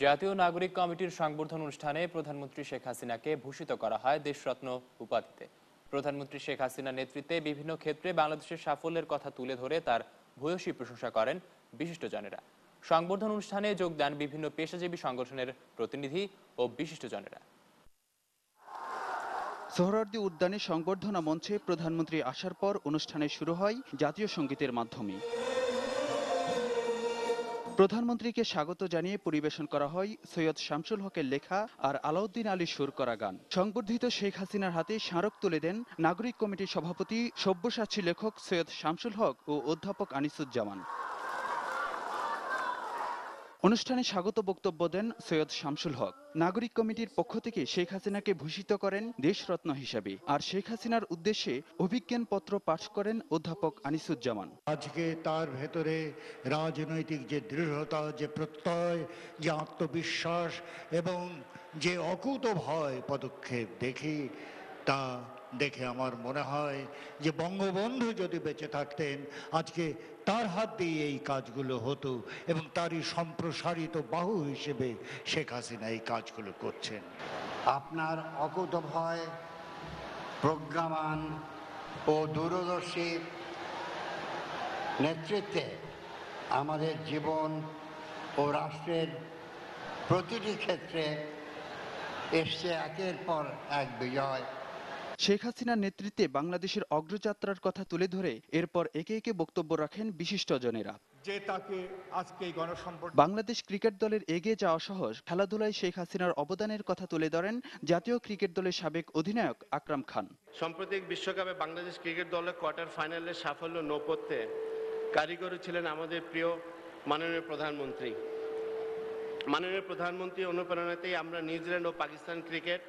জাতীয় নাগরিক কমিটির সংবর্ধনা অনুষ্ঠানে প্রধানমন্ত্রী শেখ হাসিনাকে ভূষিত করা হয় দেশরত্ন উপাধিতে। প্রধানমন্ত্রী শেখ হাসিনার নেতৃত্বে বিভিন্ন ক্ষেত্রে বাংলাদেশের সাফল্যের কথা তুলে ধরে তার ভূয়সী প্রশংসা করেন বিশিষ্টজনেরা। সংবর্ধনা অনুষ্ঠানে যোগ দেন বিভিন্ন পেশাজীবী সংগঠনের প্রতিনিধি ও বিশিষ্টজনেরা। সোহরাওয়ার্দী উদ্যানে সংবর্ধনা মঞ্চে প্রধানমন্ত্রী আসার পর অনুষ্ঠানে শুরু হয় জাতীয় সঙ্গীতের মাধ্যমে। প্রধানমন্ত্রীকে স্বাগত জানিয়ে পরিবেশন করা হয় সৈয়দ শামসুল হকের লেখা আর আলাউদ্দিন আলী সুর করা গান। সংবর্ধিত শেখ হাসিনার হাতে স্মারক তুলে দেন নাগরিক কমিটির সভাপতি সব্যসাচী লেখক সৈয়দ শামসুল হক ও অধ্যাপক আনিসুজ্জামান। অনুষ্ঠানে স্বাগত বক্তব্য দেন সৈয়দ শামসুল হক। নাগরিক কমিটির পক্ষ থেকে শেখ হাসিনাকে ভূষিত করেন দেশরত্ন হিসেবে, আর শেখ হাসিনার উদ্দেশ্যে অভিজ্ঞানপত্র পাঠ করেন অধ্যাপক আনিসুজ্জামান। আজকে তার ভেতরে রাজনৈতিক যে দৃঢ়তা, যে প্রত্যয়, যে আত্মবিশ্বাস এবং যে অকুত ভয় পদক্ষেপ দেখি, তা দেখে আমার মনে হয় যে বঙ্গবন্ধু যদি বেঁচে থাকতেন আজকে তার হাত দিয়ে এই কাজগুলো হতো, এবং তারই সম্প্রসারিত বাহু হিসেবে শেখ হাসিনা এই কাজগুলো করছেন। আপনার অকুত ভয়, প্রজ্ঞাবান ও দূরদর্শী নেতৃত্বে আমাদের জীবন ও রাষ্ট্রের প্রতিটি ক্ষেত্রে এসছে একের পর এক বিজয়। শেখ হাসিনার নেতৃত্বে বাংলাদেশের অগ্রযাত্রার কথা তুলে ধরে এরপর একে একে বক্তব্য রাখেন বিশিষ্টজনেরা। যে তাকে আজকে বাংলাদেশ ক্রিকেট দলের এগিয়ে যাওয়া সহ খেলাধুলায় শেখ হাসিনার অবদানের কথা তুলে ধরেন জাতীয় ক্রিকেট দলের সাবেক অধিনায়ক আকরাম খান। সাম্প্রতিক বিশ্বকাপে বাংলাদেশ ক্রিকেট দলের কোয়ার্টার ফাইনালের সাফল্য নৌপথ্যে কারিগর ছিলেন আমাদের প্রিয় মাননীয় প্রধানমন্ত্রী। মাননীয় প্রধানমন্ত্রী অনুপ্রেরণাতেই আমরা নিউজিল্যান্ড ও পাকিস্তান ক্রিকেট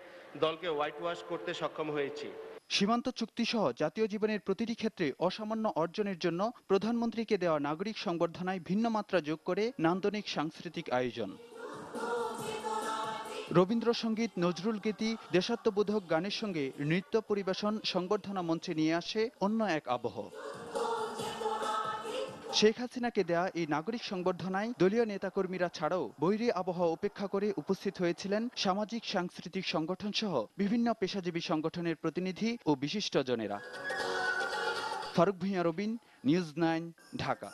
দলকে হোয়াইট ওয়াশ করতে সক্ষম হয়েছি। সীমান্ত চুক্তি সহ জাতীয় জীবনের প্রতিটি ক্ষেত্রে অসামান্য অর্জনের জন্য প্রধানমন্ত্রীকে দেওয়া নাগরিক সংবর্ধনায় ভিন্ন মাত্রা যোগ করে নান্দনিক সাংস্কৃতিক আয়োজন। রবীন্দ্রসঙ্গীত, নজরুল গীতি, দেশাত্মবোধক গানের সঙ্গে নৃত্য পরিবেশন সংবর্ধনা মঞ্চে নিয়ে আসে অন্য এক আবহ। শেখ হাসিনাকে দেয়া এই নাগরিক সংবর্ধনায় দলীয় নেতাকর্মীরা ছাড়াও বৈরী আবহাওয়া উপেক্ষা করে উপস্থিত হয়েছিলেন সামাজিক সাংস্কৃতিক সংগঠন সহ বিভিন্ন পেশাজীবী সংগঠনের প্রতিনিধি ও বিশিষ্টজনেরা। ফারুক ভূঁইয়া, রবিন, নিউজ 9, ঢাকা।